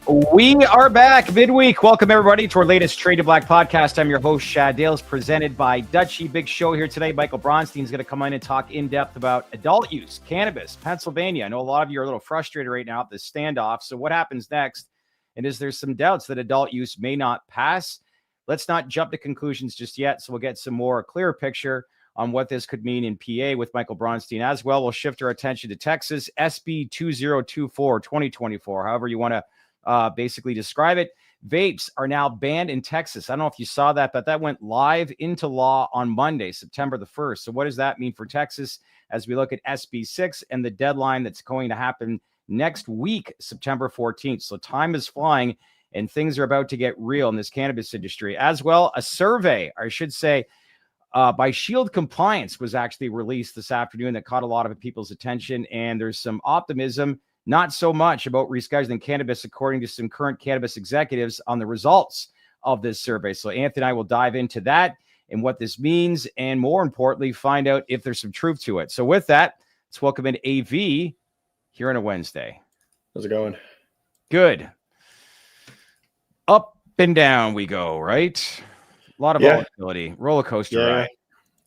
We are back midweek. Welcome, everybody, to our latest Trade to Black podcast. I'm your host, Shad Dales, presented by Dutchie. Big show here today. Michael Bronstein is going to come in and talk in depth about adult use, cannabis, Pennsylvania. I know a lot of you are a little frustrated right now at this standoff. So what happens next? And is there some doubts that adult use may not pass? Let's not jump to conclusions just yet. So we'll get some more clear picture on what this could mean in PA with Michael Bronstein as well. We'll shift our attention to Texas, SB 2024, 2024, however you want to basically describe it. Vapes are now banned in Texas. I don't know if you saw that, but that went live into law on Monday, September the 1st. So what does that mean for Texas as we look at SB 6 and the deadline that's going to happen next week, September 14th? So time is flying and things are about to get real in this cannabis industry. As well, a survey, I should say, by Shield Compliance was actually released this afternoon that caught a lot of people's attention. And there's some optimism, not so much about rescheduling cannabis, according to some current cannabis executives on the results of this survey. So Anthony and I will dive into that and what this means, and more importantly, find out if there's some truth to it. So with that, let's welcome in AV here on a Wednesday. How's it going? Good. Up and down we go, right? A lot of volatility, roller coaster ride.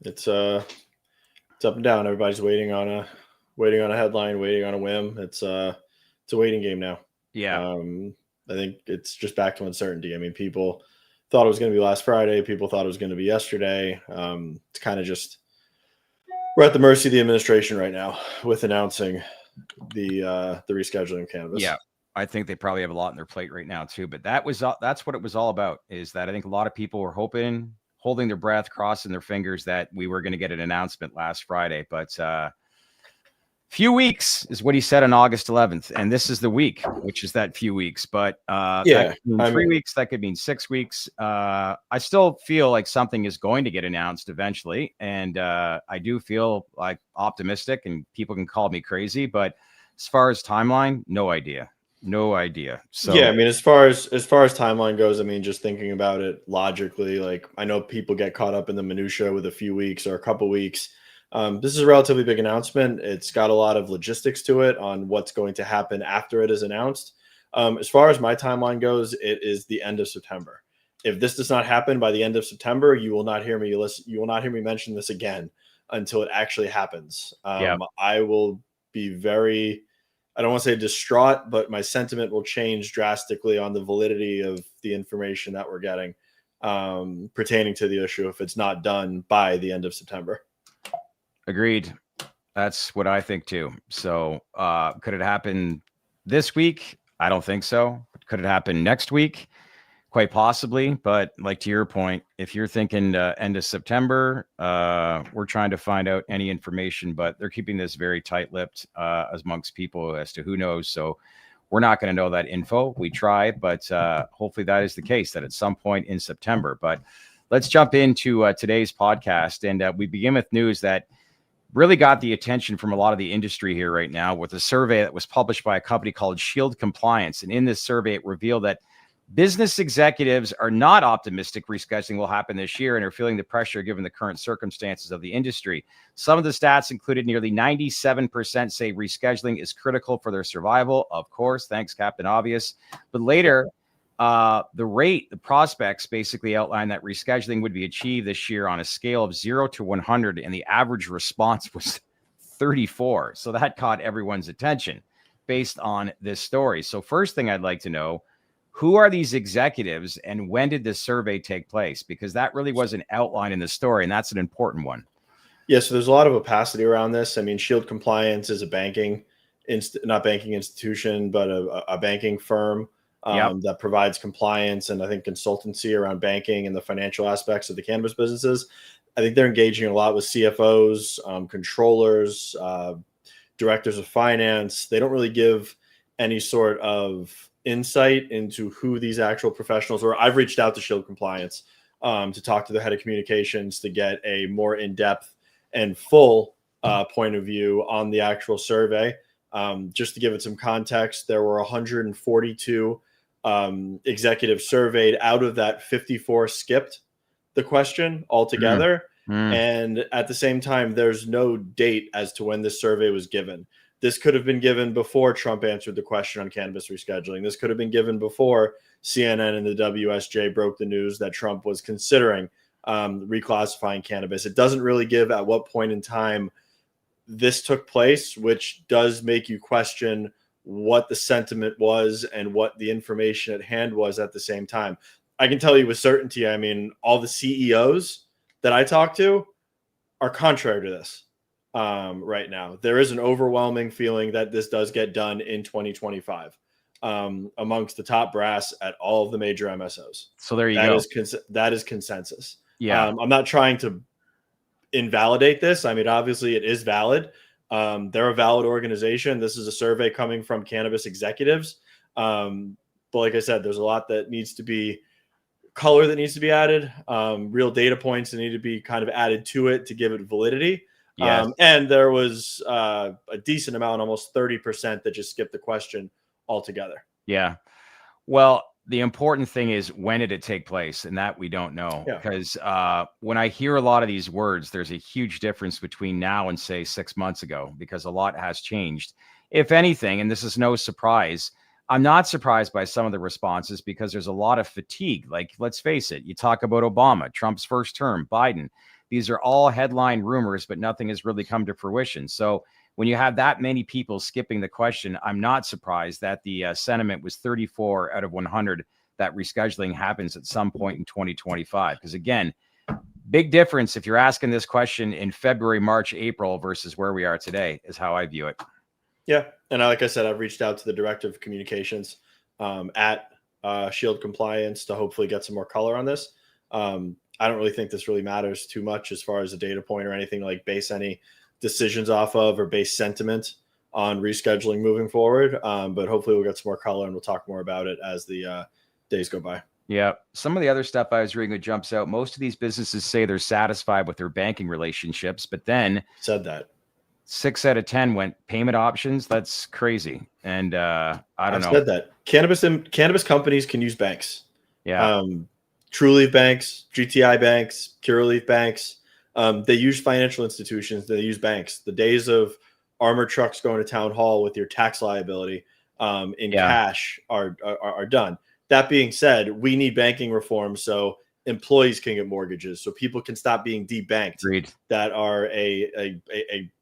It's up and down. Everybody's waiting on a headline, waiting on a whim. It's a waiting game now. Yeah. I think it's just back to uncertainty. I mean, people thought it was going to be last Friday. People thought it was going to be yesterday. It's kind of just, we're at the mercy of the administration right now with announcing the rescheduling of cannabis. Yeah. I think they probably have a lot on their plate right now too, but that's what it was all about, is that I think a lot of people were hoping, holding their breath, crossing their fingers that we were going to get an announcement last Friday, but few weeks is what he said on August 11th. And this is the week, which is that few weeks, but that could mean 3 weeks, that could mean 6 weeks. I still feel like something is going to get announced eventually. And I do feel like optimistic, and people can call me crazy, but as far as timeline, no idea. So yeah, I mean, as far as timeline goes, I mean, just thinking about it logically, like, I know people get caught up in the minutia with a few weeks or a couple weeks. This is a relatively big announcement. It's got a lot of logistics to it on what's going to happen after it is announced. As far as my timeline goes, it is the end of September. If this does not happen by the end of September, you will not hear me mention this again until it actually happens. I will be very, I don't want to say distraught, but my sentiment will change drastically on the validity of the information that we're getting pertaining to the issue if it's not done by the end of September. Agreed. That's what I think too. So could it happen this week? I don't think so. Could it happen next week? Quite possibly. But like, to your point, if you're thinking end of September, we're trying to find out any information, but they're keeping this very tight-lipped amongst people as to who knows. So we're not going to know that info. We try, but hopefully that is the case, that at some point in September. But let's jump into today's podcast. And we begin with news that really got the attention from a lot of the industry here right now, with a survey that was published by a company called Shield Compliance. And in this survey, it revealed that business executives are not optimistic rescheduling will happen this year and are feeling the pressure given the current circumstances of the industry. Some of the stats included nearly 97% say rescheduling is critical for their survival. Of course, thanks, Captain Obvious. But later, the prospects basically outlined that rescheduling would be achieved this year on a scale of 0 to 100, and the average response was 34. So that caught everyone's attention based on this story. So first thing I'd like to know, who are these executives and when did this survey take place? Because that really wasn't outlined in the story, and that's an important one. Yeah, so there's a lot of opacity around this. I mean, Shield Compliance is a not banking institution, but a banking firm that provides compliance and I think consultancy around banking and the financial aspects of the cannabis businesses. I think they're engaging a lot with CFOs, controllers, directors of finance. They don't really give any sort of insight into who these actual professionals were. I've reached out to Shield Compliance to talk to the head of communications to get a more in-depth and full point of view on the actual survey. Just to give it some context, there were 142 executives surveyed. Out of that, 54 skipped the question altogether. And at the same time, there's no date as to when this survey was given. This could have been given before Trump answered the question on cannabis rescheduling. This could have been given before CNN and the WSJ broke the news that Trump was considering reclassifying cannabis. It doesn't really give at what point in time this took place, which does make you question what the sentiment was and what the information at hand was at the same time. I can tell you with certainty, I mean, all the CEOs that I talk to are contrary to this right now. There is an overwhelming feeling that this does get done in 2025 amongst the top brass at all of the major MSOs. So there you go. That is consensus. Yeah. I'm not trying to invalidate this. I mean, obviously it is valid. They're a valid organization. This is a survey coming from cannabis executives. But like I said, there's a lot that needs to be color that needs to be added, real data points that need to be kind of added to it to give it validity. Yes. And there was a decent amount, almost 30%, that just skipped the question altogether. Yeah. Well, the important thing is, when did it take place? And that we don't know. Because when I hear a lot of these words, there's a huge difference between now and, say, 6 months ago, because a lot has changed. If anything, and this is no surprise, I'm not surprised by some of the responses, because there's a lot of fatigue. Like, let's face it, you talk about Obama, Trump's first term, Biden. These are all headline rumors, but nothing has really come to fruition. So when you have that many people skipping the question, I'm not surprised that the sentiment was 34 out of 100 that rescheduling happens at some point in 2025. Because again, big difference if you're asking this question in February, March, April versus where we are today is how I view it. Yeah. And like I said, I've reached out to the director of communications at Shield Compliance to hopefully get some more color on this. I don't really think this really matters too much as far as a data point or anything, like base any decisions off of or base sentiment on rescheduling moving forward. But hopefully we'll get some more color and we'll talk more about it as the days go by. Yeah. Some of the other stuff I was reading that jumps out. Most of these businesses say they're satisfied with their banking relationships, but then said that 6 out of 10 went payment options. That's crazy. And I don't know. Said that cannabis companies can use banks. Yeah. Trulieve banks, GTI banks, Curaleaf banks. They use financial institutions. They use banks. The days of armored trucks going to town hall with your tax liability in cash are done. That being said, we need banking reform so employees can get mortgages, so people can stop being debanked. Agreed. That are a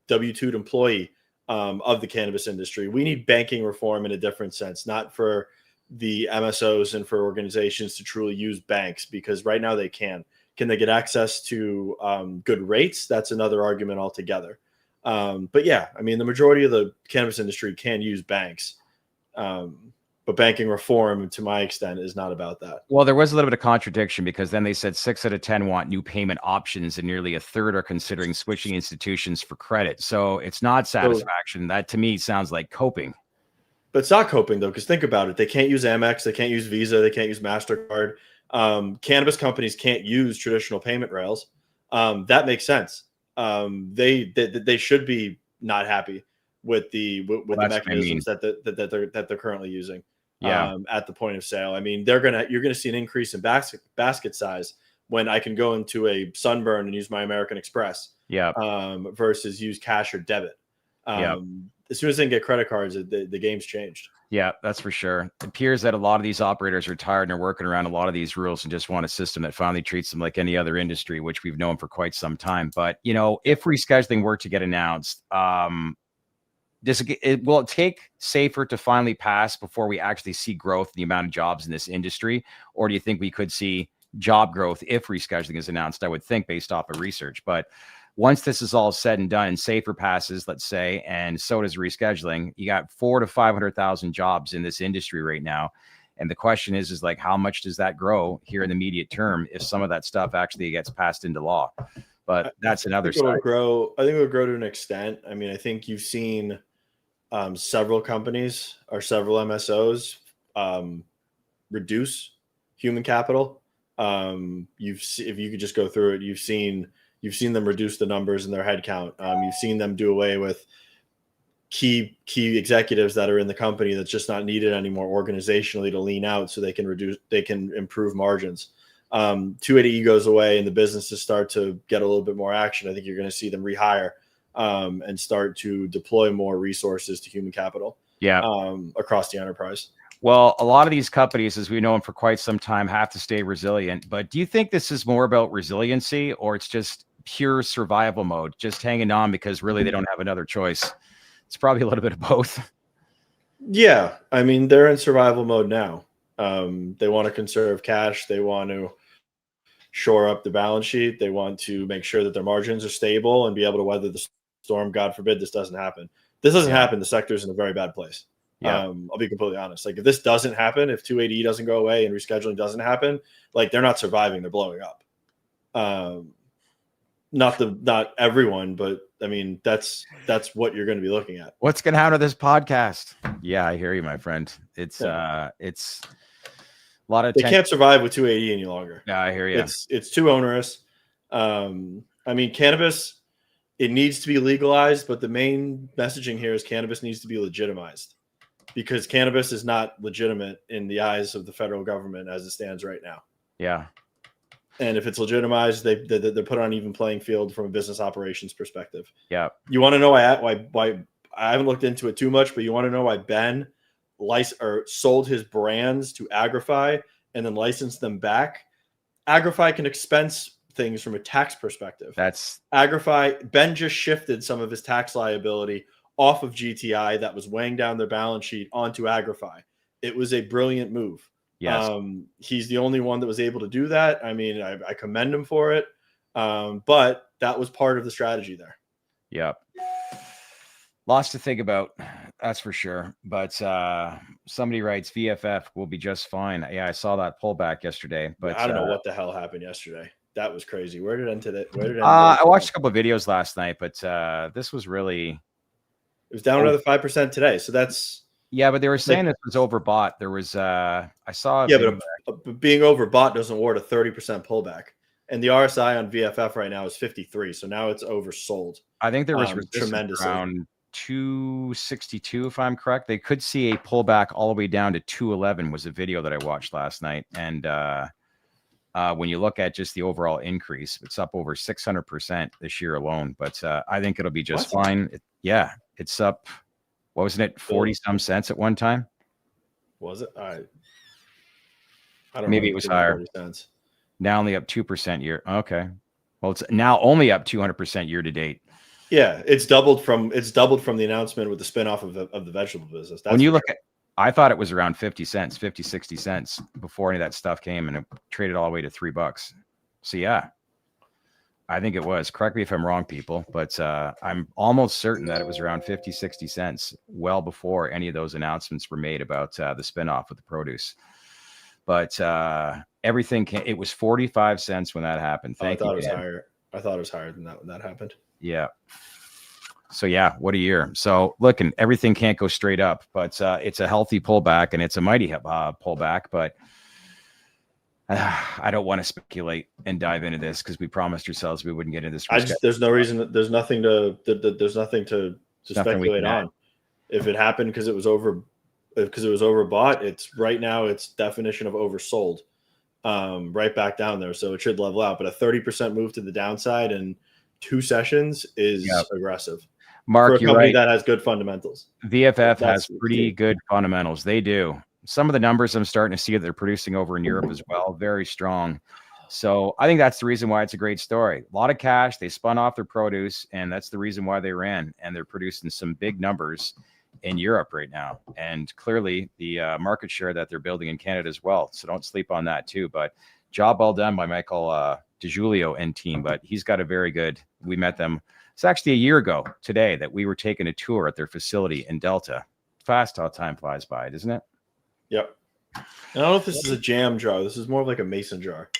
W-2 employee of the cannabis industry. We need banking reform in a different sense, not for the MSOs and for organizations to truly use banks, because right now they can. Can they get access to good rates? That's another argument altogether. But yeah, I mean, the majority of the cannabis industry can use banks. But banking reform, to my extent, is not about that. Well, there was a little bit of contradiction, because then they said 6 out of 10 want new payment options and nearly a third are considering switching institutions for credit. So it's not satisfaction. That to me sounds like coping. But it's not coping, though, because think about it. They can't use Amex. They can't use Visa. They can't use MasterCard. Cannabis companies can't use traditional payment rails. That makes sense. They should be not happy with the mechanisms that they're currently using. At the point of sale. I mean, you're gonna see an increase in basket size when I can go into a Sunburn and use my American Express. Versus use cash or debit. As soon as they can get credit cards, the game's changed. Yeah, that's for sure. It appears that a lot of these operators are tired and are working around a lot of these rules and just want a system that finally treats them like any other industry, which we've known for quite some time. But, you know, if rescheduling were to get announced, will it take SAFER to finally pass before we actually see growth in the amount of jobs in this industry? Or do you think we could see job growth if rescheduling is announced? I would think, based off of research. But once this is all said and done and SAFER passes, let's say, and so does rescheduling, you got 400,000 to 500,000 jobs in this industry right now. And the question is like, how much does that grow here in the immediate term if some of that stuff actually gets passed into law? But that's another side. I think it will grow to an extent. I mean, I think you've seen several companies or several MSOs reduce human capital. If you could just go through it, you've seen them reduce the numbers in their headcount. You've seen them do away with key executives that are in the company that's just not needed anymore organizationally to lean out so they can improve margins. 280E goes away and the businesses start to get a little bit more action. I think you're going to see them rehire and start to deploy more resources to human capital across the enterprise. Well, a lot of these companies, as we know them for quite some time, have to stay resilient. But do you think this is more about resiliency, or it's just pure survival mode, just hanging on because really they don't have another choice? It's probably a little bit of both. Yeah. I mean, they're in survival mode now. They want to conserve cash. They want to shore up the balance sheet. They want to make sure that their margins are stable and be able to weather the storm. God forbid this doesn't happen. This doesn't happen. The sector's in a very bad place. I'll be completely honest. Like, if this doesn't happen, if 280E doesn't go away and rescheduling doesn't happen, like, they're not surviving. They're blowing up. Not everyone, but I mean, that's what you're going to be looking at. What's going to happen to this podcast? Yeah, I hear you, my friend. It's a lot of they can't survive with 280 any longer. Yeah, I hear you. It's too onerous. I mean, cannabis, it needs to be legalized, but the main messaging here is cannabis needs to be legitimized, because cannabis is not legitimate in the eyes of the federal government as it stands right now. Yeah. And if it's legitimized, they're put on an even playing field from a business operations perspective. Yeah. You want to know why I haven't looked into it too much, but you want to know why Ben sold his brands to Agrify and then licensed them back? Agrify can expense things from a tax perspective. That's Agrify. Ben just shifted some of his tax liability off of GTI that was weighing down their balance sheet onto Agrify. It was a brilliant move. Yes. He's the only one that was able to do that. I mean, I commend him for it. But that was part of the strategy there. Yep. Lots to think about, that's for sure. But somebody writes VFF will be just fine. Yeah, I saw that pullback yesterday. But I don't know what the hell happened yesterday. That was crazy. Where did it end today? I watched a couple of videos last night, but this was really. It was down another 5% today. So that's. Yeah, but they were saying this was overbought. There was I saw. Yeah, but being overbought doesn't warrant a 30% pullback. And the RSI on VFF right now is 53. So now it's oversold. I think there was resistance around 262, if I'm correct. They could see a pullback all the way down to 211 was a video that I watched last night. And when you look at just the overall increase, it's up over 600% this year alone. But I think it'll be just fine. It's up. What wasn't it? 40 some cents at one time? Was it? I don't Maybe it was higher. Now only up 2% year. Okay. Well, it's now only up 200% year to date. Yeah, it's doubled from the announcement with the spinoff of the vegetable business. When you look at, I thought it was around 50 cents, 50, 60 cents before any of that stuff came, and it traded all the way to $3. So yeah, I think it was. Correct me if I'm wrong, people, but I'm almost certain that it was around 50, 60 cents well before any of those announcements were made about the spinoff with the produce. But everything came, it was 45 cents when that happened. I thought it was higher. I thought it was higher than that when that happened. Yeah. So yeah, what a year. So look, and everything can't go straight up, but it's a healthy pullback, and it's a mighty pullback, but I don't want to speculate and dive into this because we promised ourselves we wouldn't get into this. There's no reason. There's nothing to speculate on. If it happened because it was overbought, it's right now it's definition of oversold, right back down there. So it should level out. But a 30% move to the downside in 2 sessions is aggressive. Mark, for a company that has good fundamentals. VFF has pretty good fundamentals. They do. Some of the numbers I'm starting to see that they're producing over in Europe as well, very strong. So I think that's the reason why it's a great story. A lot of cash. They spun off their produce, and that's the reason why they ran. And they're producing some big numbers in Europe right now. And clearly the market share that they're building in Canada as well. So don't sleep on that too. But job well done by Michael DiGiulio and team. But he's got a very good, we met them. It's actually a year ago today that we were taking a tour at their facility in Delta. Fast how time flies by, isn't it? Yep. And I don't know if this is a jam jar. This is more of like a mason jar,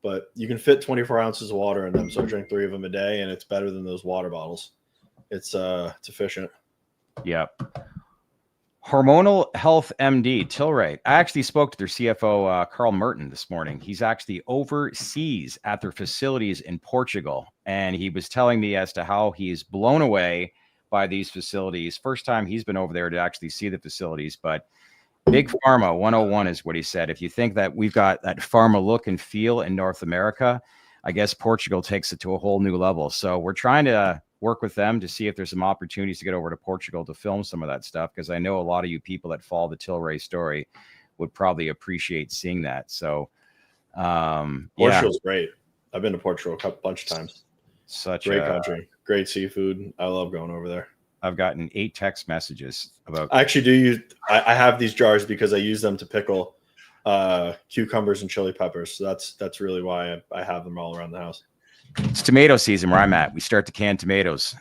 but you can fit 24 ounces of water in them. So I drink 3 of them a day, and it's better than those water bottles. It's efficient. Yep. Hormonal Health MD Tilray. I actually spoke to their CFO, Carl Merton, this morning. He's actually overseas at their facilities in Portugal. And he was telling me as to how he's blown away by these facilities. First time he's been over there to actually see the facilities, but Big Pharma 101 is what he said. If you think that we've got that pharma look and feel in North America, I guess Portugal takes it to a whole new level. So we're work with them to see if there's some opportunities to get over to Portugal to film some of that stuff, because I know a lot of you people that follow the Tilray story would probably appreciate seeing that. So Portugal's great. I've been to Portugal a bunch of times. Such great country, great seafood. I love going over there. I've gotten 8 text messages about. I actually do use. I have these jars because I use them to pickle cucumbers and chili peppers. So that's really why I have them all around the house. It's tomato season where I'm at. We start to can tomatoes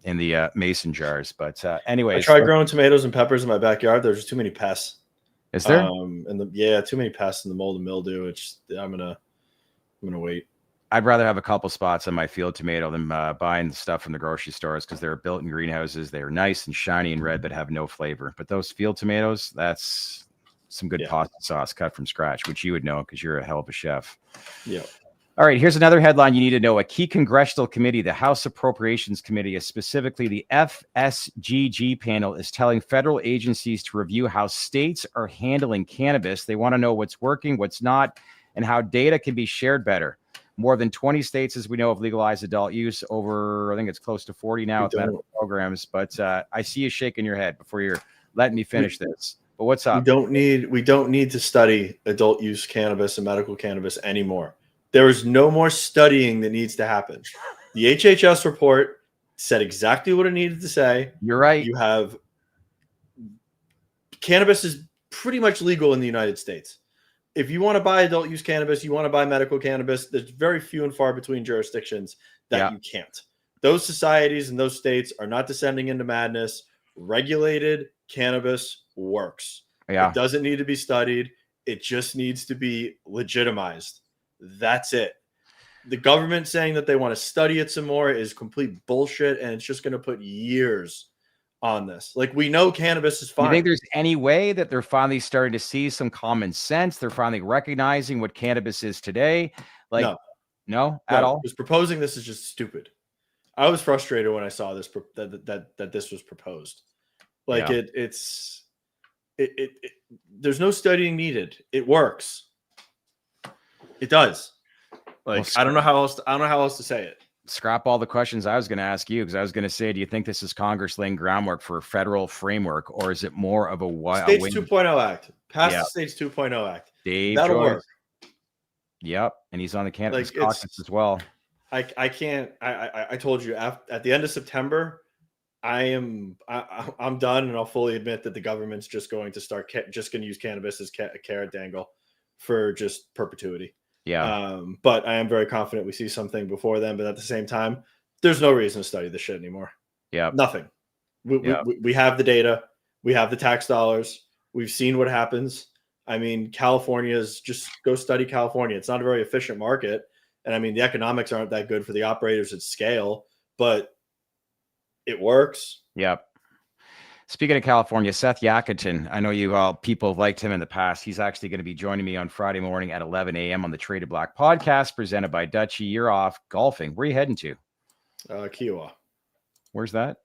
in the mason jars. But anyways, I tried growing tomatoes and peppers in my backyard. There's just too many pests. Is there? Too many pests in the mold and mildew. I'm gonna wait. I'd rather have a couple spots on my field tomato than buying the stuff from the grocery stores, because they're built in greenhouses. They're nice and shiny and red, but have no flavor. But those field tomatoes, that's some good pasta sauce cut from scratch, which you would know because you're a hell of a chef. Yeah. All right, here's another headline you need to know. A key congressional committee, the House Appropriations Committee, specifically the FSGG panel, is telling federal agencies to review how states are handling cannabis. They want to know what's working, what's not, and how data can be shared better. More than 20 states, as we know, have legalized adult use. Over, I think it's close to 40 now with medical programs. But I see you shaking your head before you're letting me finish this. But what's up? We don't need to study adult use cannabis and medical cannabis anymore. There is no more studying that needs to happen. The HHS report said exactly what it needed to say. You're right. You have cannabis is pretty much legal in the United States. If you want to buy adult use cannabis, you want to buy medical cannabis, there's very few and far between jurisdictions that you can't. Those societies and those states are not descending into madness. Regulated cannabis works. Yeah. It doesn't need to be studied. It just needs to be legitimized. That's it. The government saying that they want to study it some more is complete bullshit, and it's just going to put years on this. Like, we know cannabis is fine. You think there's any way that they're finally starting to see some common sense? They're finally recognizing what cannabis is today? Like, no, at all? Just proposing this is just stupid. I was frustrated when I saw this, that this was proposed. Like, there's no studying needed. It works. It does. Like, I don't know how else to say it. Scrap all the questions I was going to ask you, because I was going to say, do you think this is Congress laying groundwork for a federal framework, or is it more of a States 2.0 Act? Pass the States 2.0 Act. That'll work. Yep, and he's on the Cannabis Caucus as well. I can't. I told you at the end of September, I'm done, and I'll fully admit that the government's just going to use cannabis as a carrot dangle for just perpetuity. Yeah. But I am very confident we see something before then. But at the same time, there's no reason to study this shit anymore. Yeah. Nothing. We have the data. We have the tax dollars. We've seen what happens. I mean, California's just go study California. It's not a very efficient market. And I mean, the economics aren't that good for the operators at scale, but it works. Yep. Speaking of California, Seth Yakutin, I know you all people have liked him in the past. He's actually going to be joining me on Friday morning at 11 a.m. on the Traded Black podcast presented by Dutchie. You're off golfing. Where are you heading to? Kiowa. Where's that?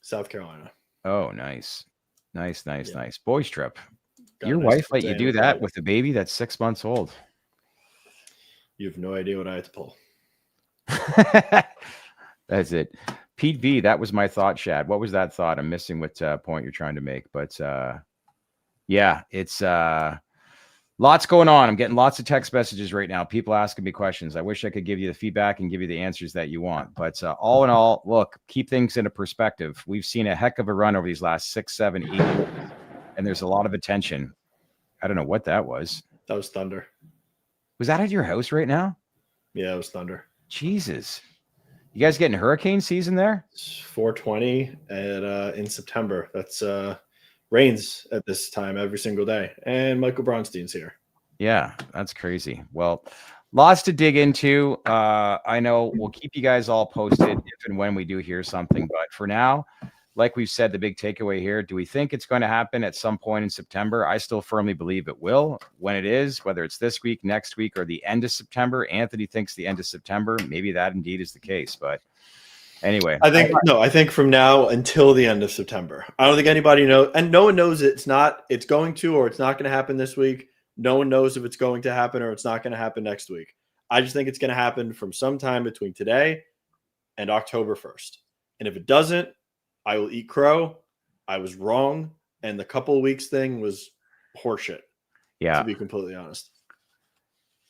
South Carolina. Oh, nice. Nice. Boys trip. Your nice wife let you do that with a baby that's 6 months old. You have no idea what I had to pull. That's it. Pete V, that was my thought, Shad. What was that thought? I'm missing what point you're trying to make. But yeah, it's lots going on. I'm getting lots of text messages right now. People asking me questions. I wish I could give you the feedback and give you the answers that you want. But all in all, look, keep things into perspective. We've seen a heck of a run over these last 6, 7, 8 years, and there's a lot of attention. I don't know what that was. That was thunder. Was that at your house right now? Yeah, it was thunder. Jesus. You guys getting hurricane season there? It's 420 in September. That's rains at this time every single day. And Michael Bronstein's here. Yeah, that's crazy. Well, lots to dig into. I know we'll keep you guys all posted if and when we do hear something. But for now, like we've said, the big takeaway here, do we think it's going to happen at some point in September? I still firmly believe it will. When it is, whether it's this week, next week, or the end of September, Anthony thinks the end of September. Maybe that indeed is the case. But anyway, I think from now until the end of September. I don't think anybody knows, and no one knows it's going to, or it's not going to happen this week. No one knows if it's going to happen or it's not going to happen next week. I just think it's going to happen from sometime between today and October 1st. And if it doesn't, I will eat crow. I was wrong. And the couple of weeks thing was horseshit. Yeah. To be completely honest.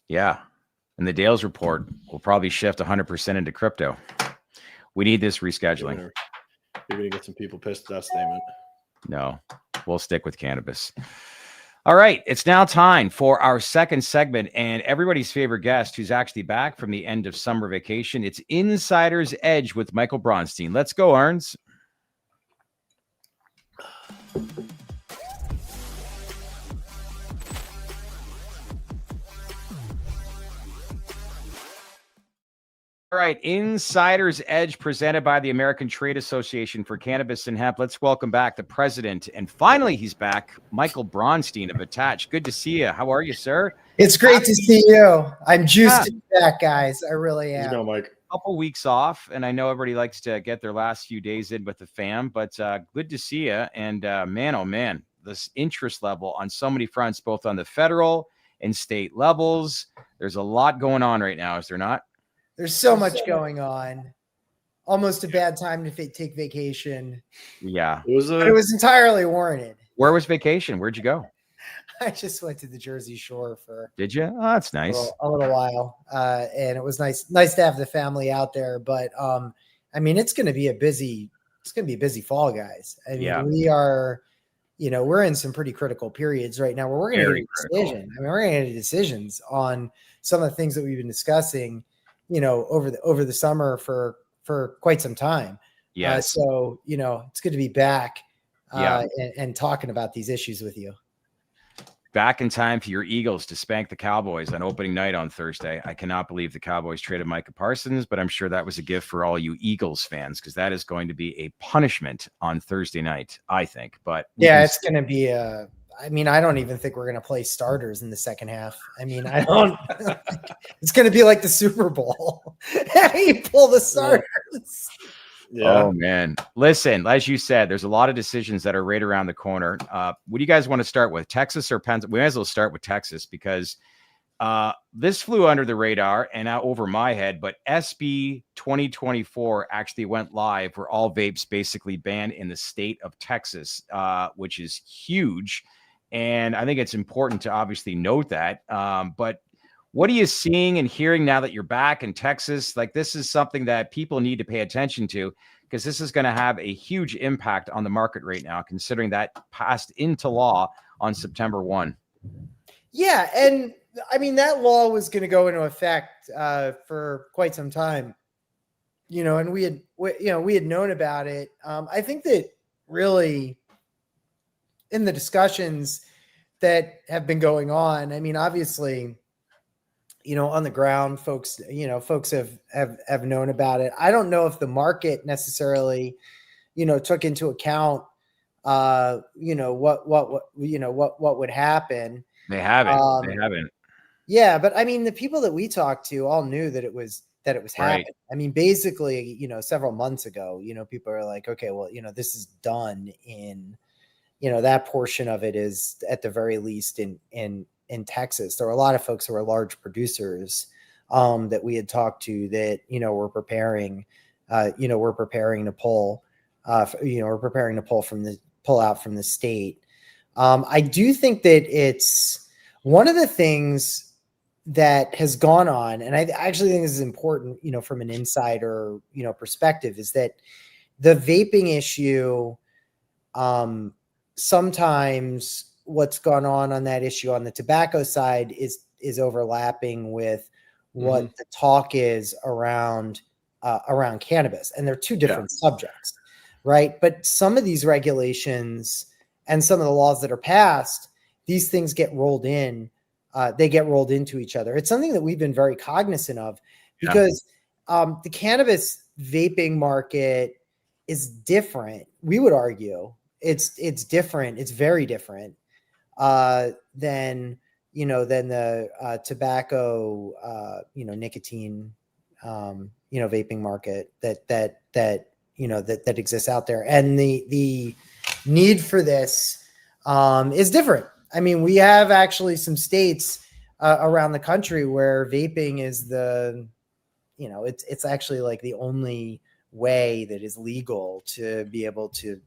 Yeah. And the Dales report will probably shift 100% into crypto. We need this rescheduling. You're going to get some people pissed at that statement. No, we'll stick with cannabis. All right. It's now time for our second segment and everybody's favorite guest who's actually back from the end of summer vacation. It's Insider's Edge with Michael Bronstein. Let's go, Arns. All right, Insider's Edge presented by the American Trade Association for Cannabis and Hemp. Let's welcome back the president, and finally he's back, Michael Bronstein of ATACH. Good to see you. How are you, sir? It's great to see you. I'm juiced to be back, guys. I really am. How's it going, Mike? A couple weeks off, and I know everybody likes to get their last few days in with the fam, but good to see you. And man, oh man, this interest level on so many fronts, both on the federal and state levels. There's a lot going on right now, is there not? There's so much going on. Almost a bad time to take vacation. Yeah. But it was entirely warranted. Where was vacation? Where'd you go? I just went to the Jersey Shore for Did you? Oh, that's nice. a little while. And it was nice to have the family out there. But I mean, it's gonna be a busy fall, guys. I mean, we are, we're in some pretty critical periods right now where we're gonna get a decision. I mean, we're gonna get decisions on some of the things that we've been discussing, over the summer for quite some time. Yeah. So, it's good to be back and talking about these issues with you. Back in time for your Eagles to spank the Cowboys on opening night on Thursday. I cannot believe the Cowboys traded Micah Parsons, but I'm sure that was a gift for all you Eagles fans because that is going to be a punishment on Thursday night, I think. But yeah, it's going to be I mean, I don't even think we're going to play starters in the second half. I mean, I don't. It's going to be like the Super Bowl. You pull the starters. Yeah. Oh, man. Listen, as you said, there's a lot of decisions that are right around the corner. What do you guys want to start with? Texas or Pennsylvania? We might as well start with Texas because this flew under the radar and out over my head. But SB 2024 actually went live where all vapes basically banned in the state of Texas, which is huge. And I think it's important to obviously note that. But what are you seeing and hearing now that you're back in Texas? Like, this is something that people need to pay attention to because this is going to have a huge impact on the market right now, considering that passed into law on September 1. Yeah. And I mean, that law was going to go into effect for quite some time, and we had known about it. I think that really in the discussions that have been going on, I mean, obviously, on the ground, folks have known about it. I don't know if the market necessarily, took into account, what would happen. They haven't. Yeah, but I mean, the people that we talked to all knew that it was happening. Right. I mean, basically, several months ago, people are like, okay, well, this is done in, that portion of it is at the very least in Texas. There were a lot of folks who are large producers that we had talked to that, were preparing to pull out from the state. I do think that it's one of the things that has gone on, and I actually think this is important, from an insider, perspective, is that the vaping issue, sometimes what's gone on that issue on the tobacco side is overlapping with what the talk is around cannabis, and they're two different subjects, right? But some of these regulations and some of the laws that are passed, these things get rolled in. They get rolled into each other. It's something that we've been very cognizant of because the cannabis vaping market is different. We would argue it's different. It's very different than the tobacco, nicotine, vaping market that exists out there. And the need for this is different. I mean, we have actually some states around the country where vaping is the it's actually like the only way that is legal to be able to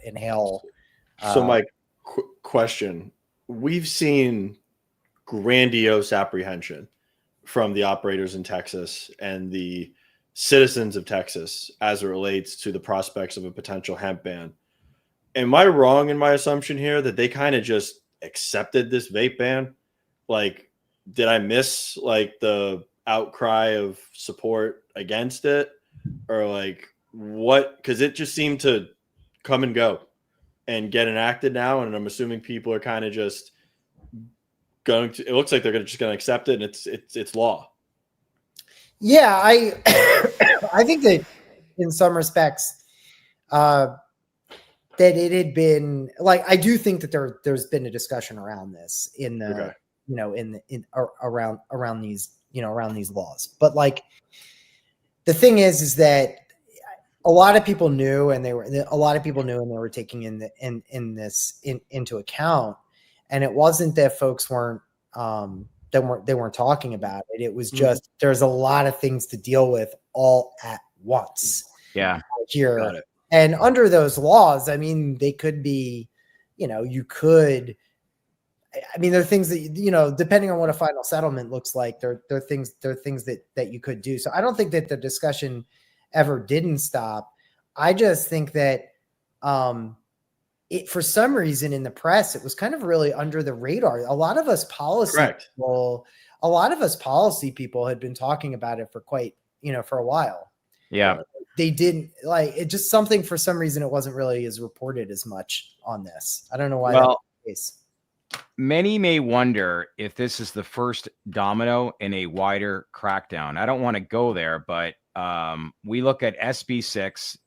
inhale. So my question, we've seen grandiose apprehension from the operators in Texas and the citizens of Texas as it relates to the prospects of a potential hemp ban. Am I wrong in my assumption here that they kind of just accepted this vape ban? Like, did I miss like the outcry of support against it, or like what? Because it just seemed to come and go and get enacted now, and I'm assuming people are kind of just going to. It looks like they're just going to accept it, and it's law. Yeah, I think that in some respects, that it had been like, I do think that there's been a discussion around this in the around these laws, but like the thing is that a lot of people knew, and they were taking into account, and it wasn't that folks weren't talking about it. It was just there's a lot of things to deal with all at once. Yeah, here. Got it. And under those laws, I mean, they could be, you could. I mean, there are things that depending on what a final settlement looks like, there are things that you could do. So I don't think that the discussion ever didn't stop. I just think that it, for some reason in the press, it was kind of really under the radar. A lot of us policy people had been talking about it for for a while. Yeah. They didn't like it, just something for some reason it wasn't really as reported as much on this. I don't know why. Well, that's the case. Many may wonder if this is the first domino in a wider crackdown. I don't want to go there, but we look at SB6.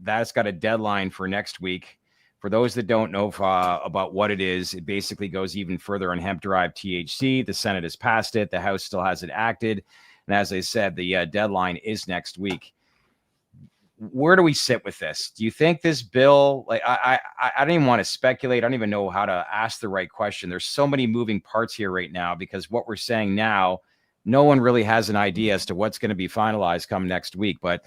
That's got a deadline for next week. For those that don't know about what it is, it basically goes even further on hemp-derived THC. The Senate has passed it. The House still hasn't acted. And as I said, the deadline is next week. Where do we sit with this? Do you think this bill, like I don't even want to speculate. I don't even know how to ask the right question. There's so many moving parts here right now, because what we're saying now, no one really has an idea as to what's going to be finalized come next week. But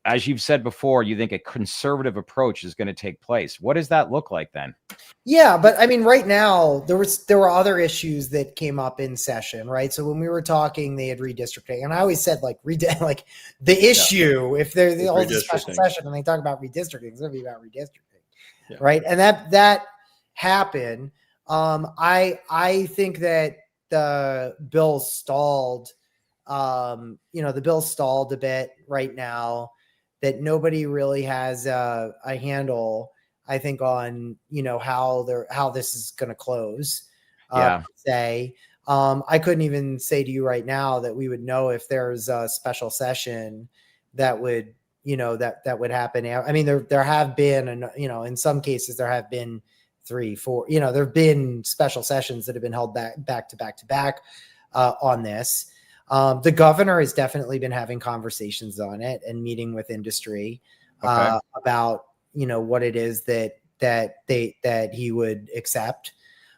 as you've said before, you think a conservative approach is going to take place. What does that look like then? Yeah, but I mean, right now there were other issues that came up in session, right? So when we were talking, they had redistricting, and I always said like the issue if they're the whole special session and they talk about redistricting, it's going to be about redistricting, right? And that happened. I think that the bill stalled. The bill stalled a bit right now. That nobody really has a handle, I think, on how this is going to close. I couldn't even say to you right now that we would know if there's a special session that would that would happen. I mean, there have been, and in some cases there have been 3, 4. There have been special sessions that have been held back to back on this. The governor has definitely been having conversations on it and meeting with industry about what it is that he would accept.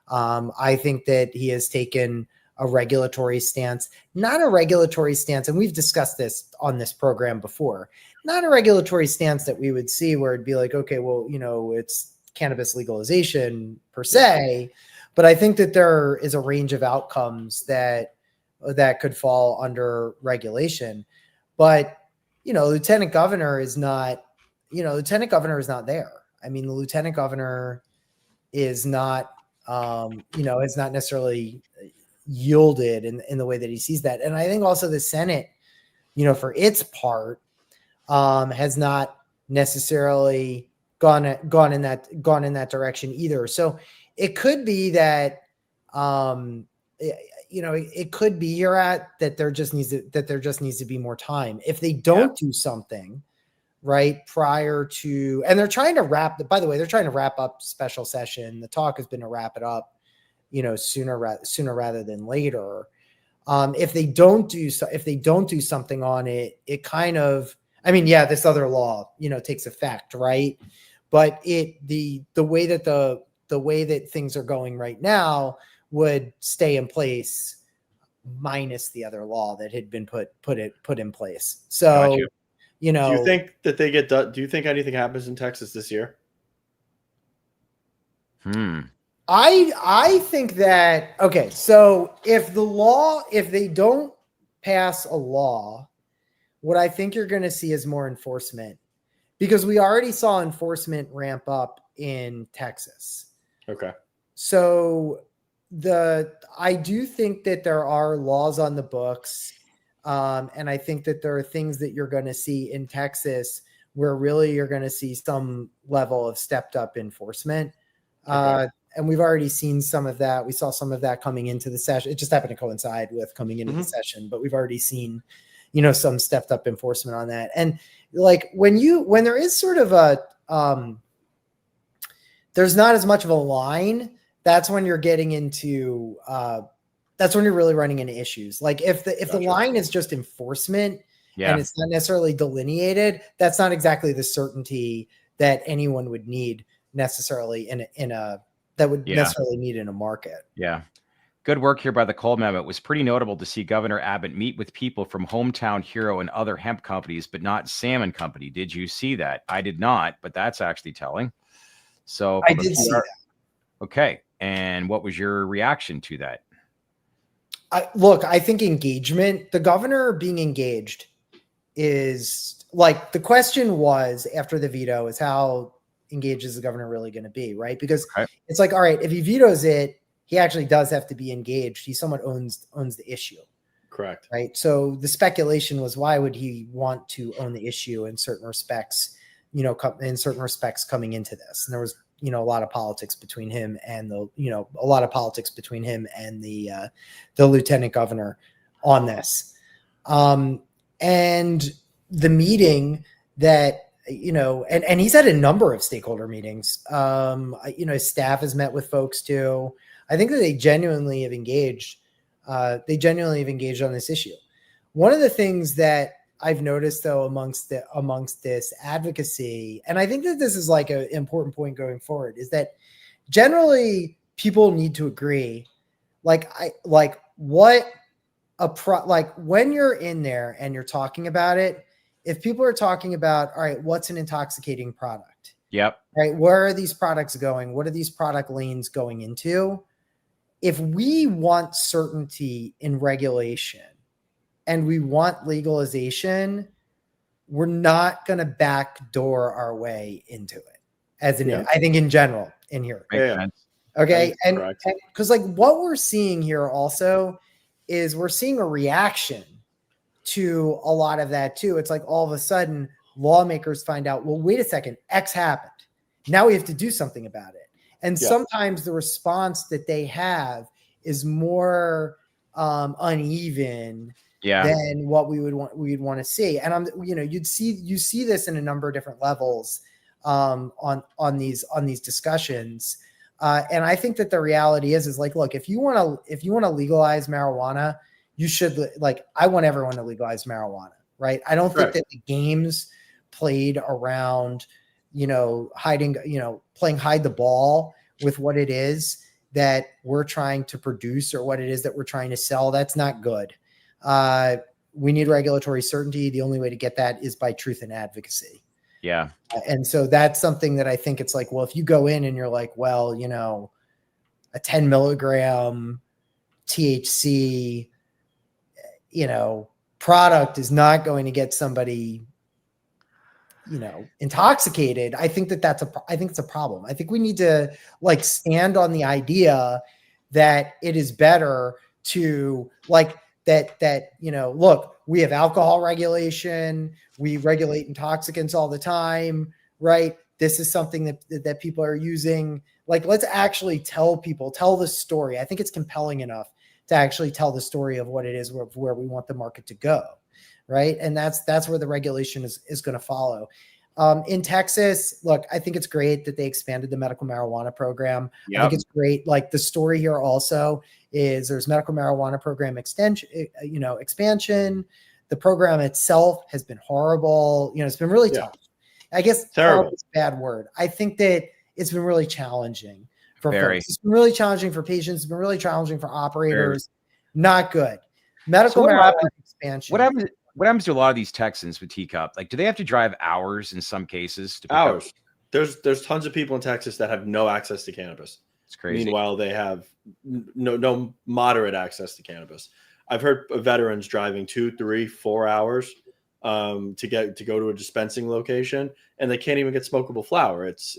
I think that he has taken a regulatory stance, not a regulatory stance, and we've discussed this on this program before, not a regulatory stance that we would see where it'd be like, okay, well, it's cannabis legalization per se, but I think that there is a range of outcomes that could fall under regulation. But lieutenant governor is not there. I mean, the lieutenant governor is not has not necessarily yielded in the way that he sees that. And I think also the Senate, for its part, has not necessarily gone in that direction either. So it could be that it could be that there just needs to be more time. If they don't do something right prior to, and they're trying to wrap up special session. The talk has been to wrap it up, sooner rather than later. If they don't do something on it, it kind of, this other law, takes effect, right? But the way that things are going right now would stay in place minus the other law that had been put in place. So, Gotcha. you know, do you think that they get done? Do you think anything happens in Texas this year? I think that, okay, so if they don't pass a law, what I think you're going to see is more enforcement, because we already saw enforcement ramp up in Texas. Okay. So I do think that there are laws on the books. And I think that there are things that you're going to see in Texas where really you're going to see some level of stepped up enforcement. Okay. And we've already seen some of that. We saw some of that coming into the session. It just happened to coincide with coming into the session, but we've already seen, some stepped up enforcement on that. And like when there is sort of there's not as much of a line, that's when you're getting into, that's when you're really running into issues. Like if the line is just enforcement and it's not necessarily delineated, that's not exactly the certainty that anyone would need necessarily necessarily need in a market. Yeah. Good work here by the Cole Memo. It was pretty notable to see Governor Abbott meet with people from Hometown Hero and other hemp companies, but not Salmon Company. Did you see that? I did not, but that's actually telling. So I did see that. Okay. And what was your reaction to that? I think engagement, the governor being engaged is like, the question was after the veto is how engaged is the governor really going to be, right? Because it's like, all right, if he vetoes it, he actually does have to be engaged. He somewhat owns the issue. Correct. Right. So the speculation was, why would he want to own the issue in certain respects, coming into this? And there was, a lot of politics between him and the lieutenant governor on this. And the meeting that, and he's had a number of stakeholder meetings. His staff has met with folks too. I think that they genuinely have engaged on this issue. One of the things that I've noticed though, amongst this advocacy, and I think that this is like an important point going forward, is that generally people need to agree, when you're in there and you're talking about it, if people are talking about, all right, what's an intoxicating product? Yep. Right. Where are these products going? What are these product lanes going into? If we want certainty in regulation and we want legalization, we're not going to backdoor our way into it. I think in general in here. Okay. And because like what we're seeing here also is we're seeing a reaction to a lot of that too. It's like all of a sudden lawmakers find out, well, wait a second, X happened. Now we have to do something about it. And sometimes the response that they have is more uneven than what we'd want to see. And you see this in a number of different levels on these discussions. And I think that the reality is like, look, if you want to legalize marijuana, you should, like, I want everyone to legalize marijuana, right? I don't think that the games played around, playing hide the ball with what it is that we're trying to produce or what it is that we're trying to sell. That's not good. We need regulatory certainty. The only way to get that is by truth and advocacy. Yeah. And so that's something that I think it's like, well, if you go in and you're like, well, a 10 milligram THC, product is not going to get somebody, intoxicated. I think it's a problem. I think we need to like stand on the idea that it is better to like that, look, we have alcohol regulation. We regulate intoxicants all the time, right? This is something that people are using. Like, let's actually tell the story. I think it's compelling enough to actually tell the story of what it is where we want the market to go, right? And that's where the regulation is going to follow. In Texas, look, I think it's great that they expanded the medical marijuana program. I think it's great. Like the story here also is there's medical marijuana program expansion. The program itself has been horrible. It's been really tough. I guess terrible is a bad word. I think that it's been really challenging for folks. It's been really challenging for patients. It's been really challenging for operators. Not good. Medical what marijuana happens- expansion. What happens to a lot of these Texans with teacup? Like, do they have to drive hours in some cases to pick Hours. up? There's tons of people in Texas that have no access to cannabis. It's crazy. Meanwhile, they have no moderate access to cannabis. I've heard of veterans driving 2, 3, 4 hours to go to a dispensing location, and they can't even get smokable flower. It's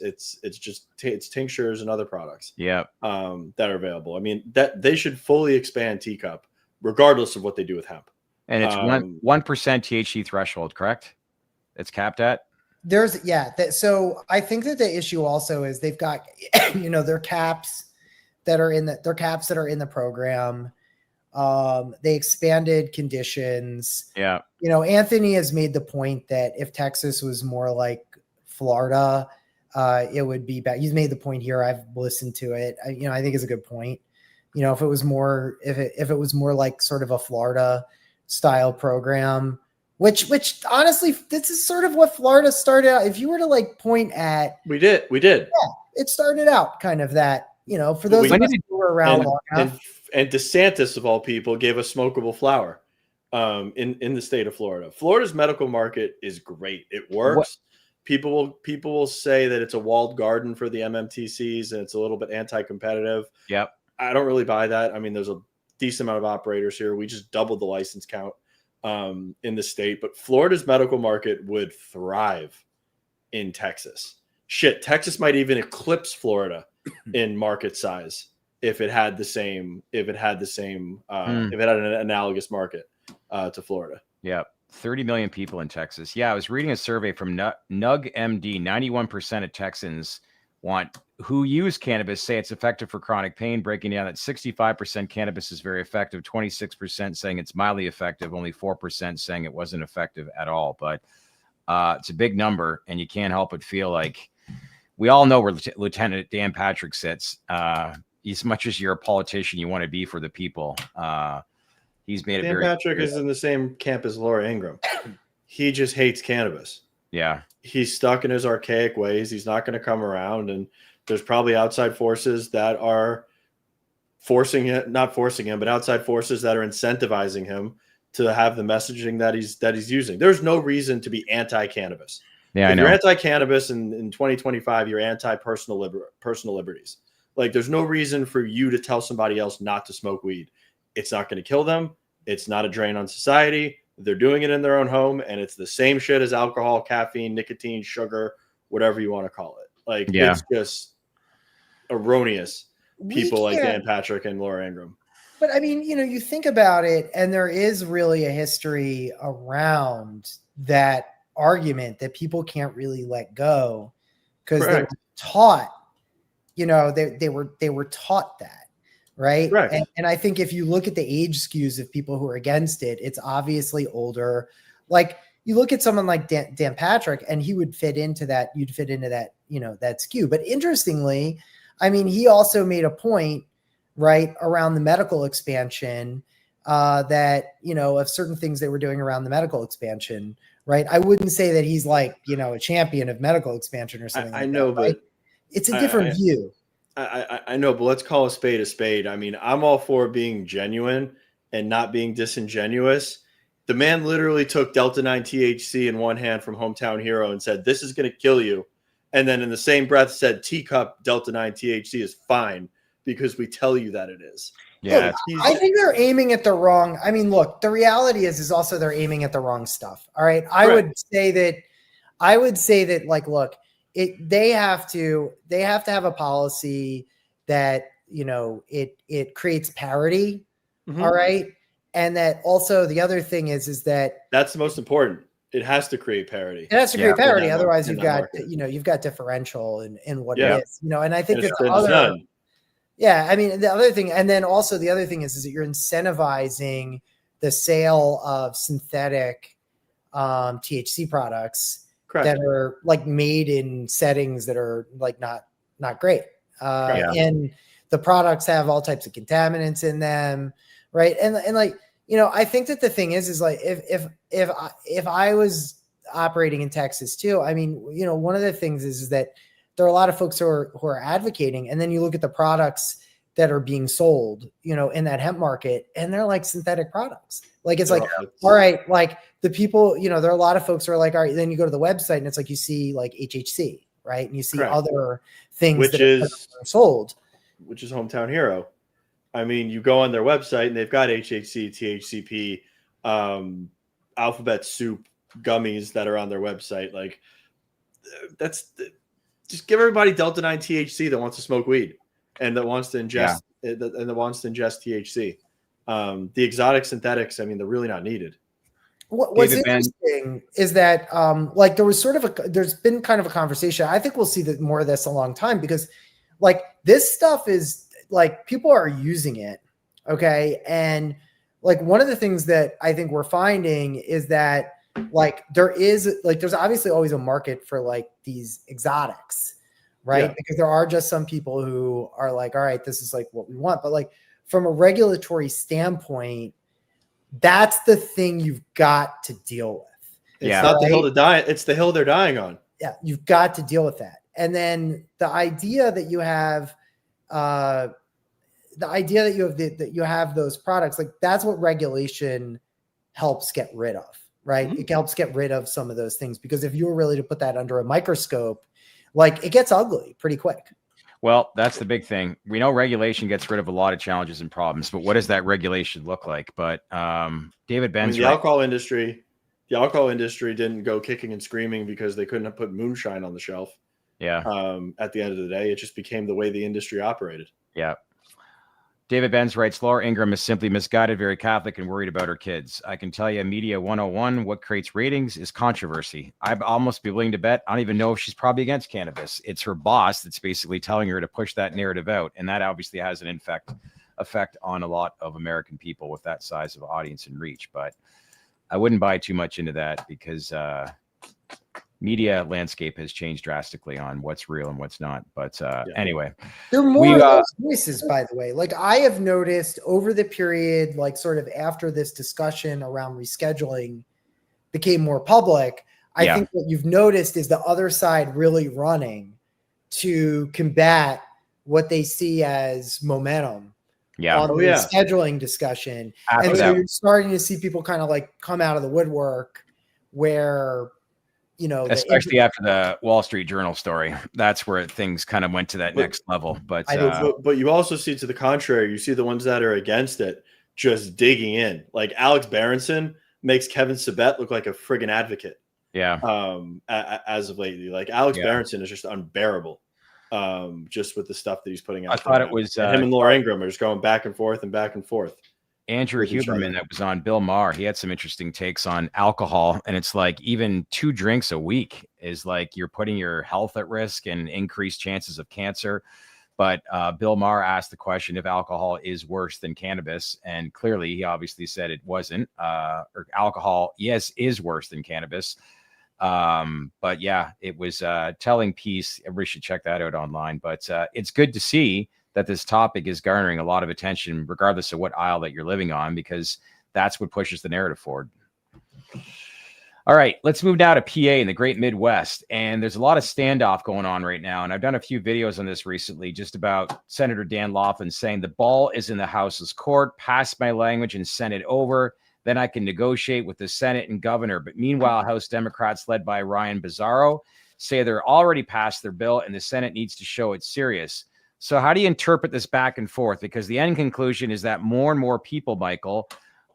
tinctures and other products. Yeah. That are available. I mean, that they should fully expand teacup, regardless of what they do with hemp. And it's 1% THC threshold, correct? It's capped at. So I think that the issue also is they've got their caps that are in the program. They expanded conditions. Yeah. Anthony has made the point that if Texas was more like Florida, it would be better. He's made the point here. I've listened to it. I think it's a good point. If it was more like sort of a Florida style program, which honestly, this is sort of what Florida started out. If you were to like point at, we did. Yeah, it started out kind of that. For those of us who were around long enough. And DeSantis, of all people, gave us smokable flower in the state of Florida. Florida's medical market is great. It works. People will say that it's a walled garden for the MMTCs and it's a little bit anti-competitive. Yep. I don't really buy that. I mean, there's a decent amount of operators here. We just doubled the license count in the state, but Florida's medical market would thrive in Texas. Shit, Texas might even eclipse Florida in market size if it had an analogous market to Florida. Yeah. 30 million people in Texas. Yeah. I was reading a survey from Nug MD. 91% of Texans who use cannabis say it's effective for chronic pain, breaking down that 65% cannabis is very effective, 26% saying it's mildly effective, only 4% saying it wasn't effective at all. But it's a big number, and you can't help but feel like we all know where Lieutenant Dan Patrick sits. As much as you're a politician, you want to be for the people. He's made it Dan very Patrick is in the same camp as Laura Ingraham. He just hates cannabis. Yeah. He's stuck in his archaic ways. He's not going to come around. And there's probably outside forces that are not forcing him, but outside forces that are incentivizing him to have the messaging that he's using. There's no reason to be anti-cannabis. Yeah, if I know. you're anti-cannabis in 2025, you're anti-personal liberties. Like, there's no reason for you to tell somebody else not to smoke weed. It's not going to kill them. It's not a drain on society. They're doing it in their own home, and it's the same shit as alcohol, caffeine, nicotine, sugar, whatever you want to call it. Like, It's just erroneous. People like Dan Patrick and Laura Ingraham. But I mean, you think about it, and there is really a history around that argument that people can't really let go because they were taught, they were taught that. Right. And I think if you look at the age skews of people who are against it, it's obviously older. Like, you look at someone like Dan Patrick, and he would fit into that. You'd fit into that, that skew. But interestingly, I mean, he also made a point, right, around the medical expansion that, of certain things they were doing around the medical expansion. Right. I wouldn't say that he's like, a champion of medical expansion or something. I know, but right? It's a different view. I know, but let's call a spade a spade. I mean, I'm all for being genuine and not being disingenuous. The man literally took Delta 9 THC in one hand from Hometown Hero and said, "This is going to kill you." And then in the same breath said, "Teacup Delta 9 THC is fine because we tell you that it is." Yeah. Look, I think they're aiming at the wrong. I mean, look, the reality is also they're aiming at the wrong stuff. All right. I would say that like, look, they have to have a policy that, it creates parity. Mm-hmm. All right. And that also the other thing is that that's the most important. It has to create parity. It has to create parity. Otherwise you've got differential in what it is, and I think that I mean, the other thing, and then also the other thing is that you're incentivizing the sale of synthetic THC products that are like made in settings that are like not great. And the products have all types of contaminants in them. Right. And like, I think that the thing is like, if I was operating in Texas too, I mean, one of the things is that there are a lot of folks who are advocating, and then you look at the products that are being sold, in that hemp market, and they're like synthetic products. Like, it's like, all right, like the people, there are a lot of folks who are like, all right, then you go to the website and it's like, you see like HHC, right? And you see other things that are sold. Which is Hometown Hero. I mean, you go on their website and they've got HHC, THCP, alphabet soup gummies that are on their website. Like, just give everybody Delta 9 THC that wants to smoke weed and that wants to ingest THC. The exotic synthetics, I mean, they're really not needed. What's interesting is that like there's been kind of a conversation. I think we'll see more of this a long time, because like this stuff is like people are using it. Okay. And like one of the things that I think we're finding is that like there's obviously always a market for like these exotics, right? Yeah. Because there are just some people who are like, all right, this is like what we want. But like from a regulatory standpoint, that's the thing you've got to deal with. It's not the hill to die. It's the hill they're dying on. Yeah. You've got to deal with that. And then the idea that you have, that you have those products, like that's what regulation helps get rid of, right? Mm-hmm. It helps get rid of some of those things, because if you were really to put that under a microscope, like it gets ugly pretty quick. Well, that's the big thing. We know regulation gets rid of a lot of challenges and problems, but what does that regulation look like? But David Ben's the alcohol industry didn't go kicking and screaming because they couldn't have put moonshine on the shelf. Yeah. At the end of the day, it just became the way the industry operated. Yeah. David Benz writes, Laura Ingraham is simply misguided, very Catholic, and worried about her kids. I can tell you, Media 101, what creates ratings is controversy. I'd almost be willing to bet, I don't even know if she's probably against cannabis. It's her boss that's basically telling her to push that narrative out. And that obviously has an effect on a lot of American people with that size of audience and reach. But I wouldn't buy too much into that, because media landscape has changed drastically on what's real and what's not. But anyway, there are more of those voices, by the way. Like I have noticed over the period, like sort of after this discussion around rescheduling became more public, I think what you've noticed is the other side really running to combat what they see as momentum on the rescheduling discussion. And so you're starting to see people kind of like come out of the woodwork where, especially after the Wall Street Journal story, that's where things kind of went to that next level. But you also see, to the contrary, you see the ones that are against it just digging in. Like Alex Berenson makes Kevin Sabet look like a friggin' advocate. Yeah. As of lately, like Alex Berenson is just unbearable. Just with the stuff that he's putting out. I thought it was him and Laura Ingraham are just going back and forth and back and forth. Andrew Huberman that was on Bill Maher, he had some interesting takes on alcohol, and it's like even 2 drinks a week is like you're putting your health at risk and increased chances of cancer. But Bill Maher asked the question if alcohol is worse than cannabis, and clearly he obviously said it wasn't. Or alcohol, yes, is worse than cannabis. But yeah, it was a telling piece. Everybody should check that out online. But it's good to see that this topic is garnering a lot of attention, regardless of what aisle that you're living on, because that's what pushes the narrative forward. All right, let's move now to PA in the great Midwest. And there's a lot of standoff going on right now. And I've done a few videos on this recently, just about Senator Dan Laughlin saying the ball is in the House's court, pass my language and send it over. Then I can negotiate with the Senate and governor. But meanwhile, House Democrats led by Ryan Bizzarro say they're already passed their bill and the Senate needs to show it's serious. So how do you interpret this back and forth? Because the end conclusion is that more and more people, Michael,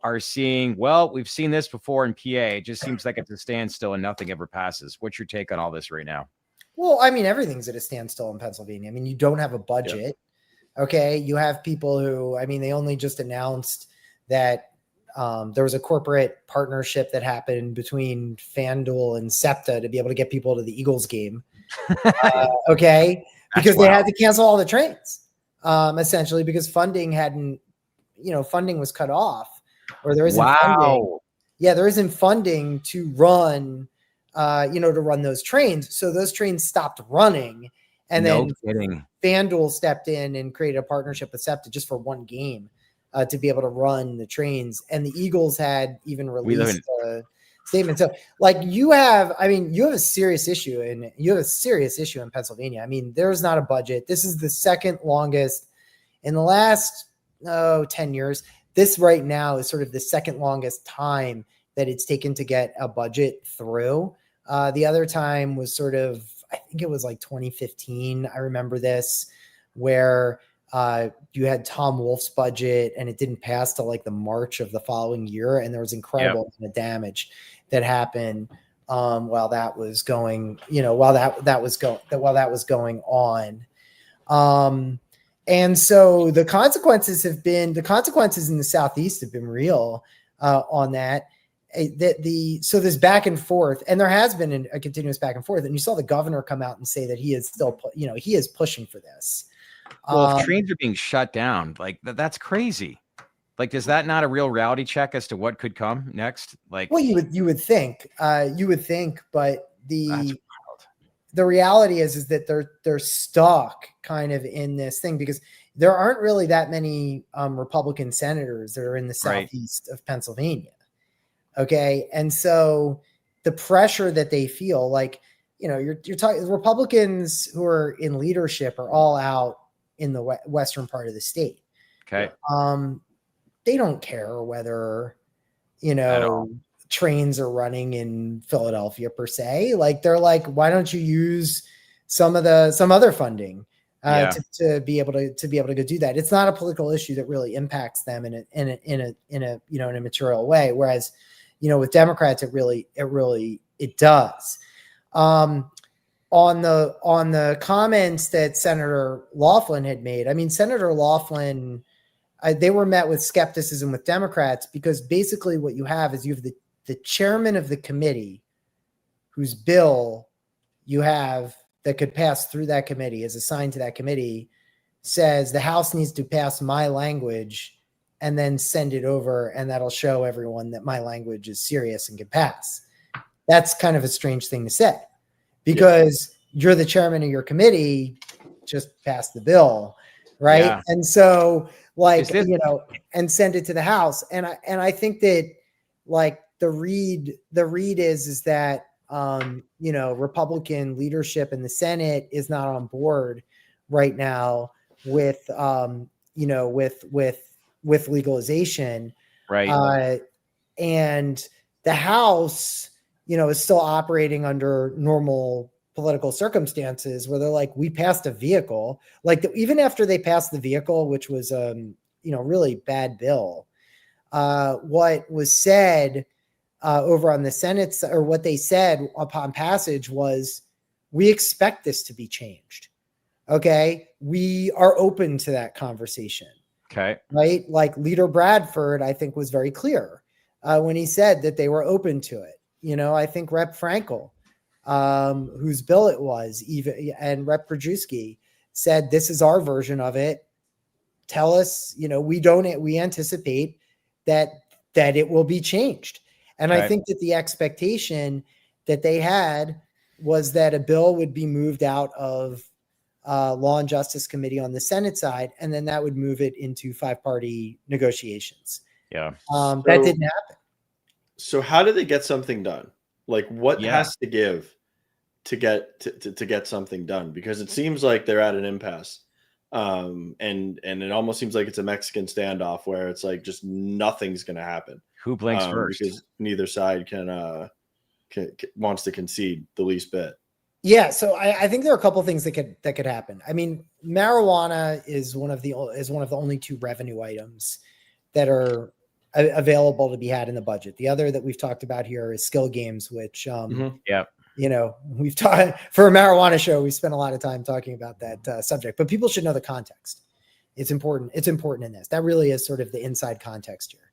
are seeing, well, we've seen this before in PA. It just seems like it's a standstill and nothing ever passes. What's your take on all this right now? Well, I mean, everything's at a standstill in Pennsylvania. I mean, you don't have a budget. Yeah. Okay. You have people who, I mean, they only just announced that there was a corporate partnership that happened between FanDuel and SEPTA to be able to get people to the Eagles game. Okay. Because they had to cancel all the trains, essentially, because funding funding was cut off, or there isn't funding. Yeah, there isn't funding to run, to run those trains. So those trains stopped running, and then FanDuel stepped in and created a partnership with SEPTA just for one game to be able to run the trains. And the Eagles had even released a statement. So like you have a serious issue, in Pennsylvania. I mean, there's not a budget. This is the second longest In the last 10 years, this right now is sort of the second longest time that it's taken to get a budget through. The other time was sort of, I think it was like 2015. I remember this, where you had Tom Wolfe's budget and it didn't pass till like the March of the following year. And there was incredible damage that happened while that was going, while that was going on. And so the consequences in the Southeast have been real on that. So there's back and forth, and there has been a continuous back and forth. And you saw the governor come out and say that he is still, he is pushing for this. Well, if trains are being shut down, like that's crazy. Like, is that not a real reality check as to what could come next? Like, well, you would think, but the reality is that they're stuck kind of in this thing because there aren't really that many Republican senators that are in the Southeast of Pennsylvania. Okay. And so the pressure that they feel, like, you're talking Republicans who are in leadership are all out in the western part of the state. Okay. They don't care whether, trains are running in Philadelphia per se. Like, they're like, why don't you use some other funding to be able to go do that? It's not a political issue that really impacts them in a material way. Whereas, with Democrats, it does. On the comments that Senator Laughlin had made, I mean, Senator Laughlin, they were met with skepticism with Democrats because basically what you have is you have the chairman of the committee whose bill you have that could pass through that committee is assigned to that committee, says the House needs to pass my language and then send it over, and that'll show everyone that my language is serious and can pass. That's kind of a strange thing to say because you're the chairman of your committee, just pass the bill, right? Yeah. And so, like, and send it to the House. And I think that, like, the read is that Republican leadership in the Senate is not on board right now with with legalization, right? And the House, is still operating under normal political circumstances where they're like, we passed a vehicle, like even after they passed the vehicle, which was really bad bill. What was said over on the Senate, or what they said upon passage, was, we expect this to be changed. Okay. We are open to that conversation. Okay. Right. Like Leader Bradford, I think, was very clear when he said that they were open to it. I think Rep. Frankel, whose bill it was, and Rep. Brzezinski said, this is our version of it. Tell us, we anticipate that it will be changed. And I think that the expectation that they had was that a bill would be moved out of Law and Justice Committee on the Senate side, and then that would move it into 5-party negotiations. Yeah. That didn't happen. So how do they get something done? Like, what has to give to get something done? Because it seems like they're at an impasse. And it almost seems like it's a Mexican standoff where it's like just nothing's going to happen. Who blinks first? Because neither side wants to concede the least bit. Yeah, so I think there are a couple of things that could happen. I mean, marijuana is one of the only two revenue items that are available to be had in the budget. The other that we've talked about here is skill games, which we've talked for a marijuana show. We spent a lot of time talking about that subject, but people should know the context. It's important. It's important in this. That really is sort of the inside context here.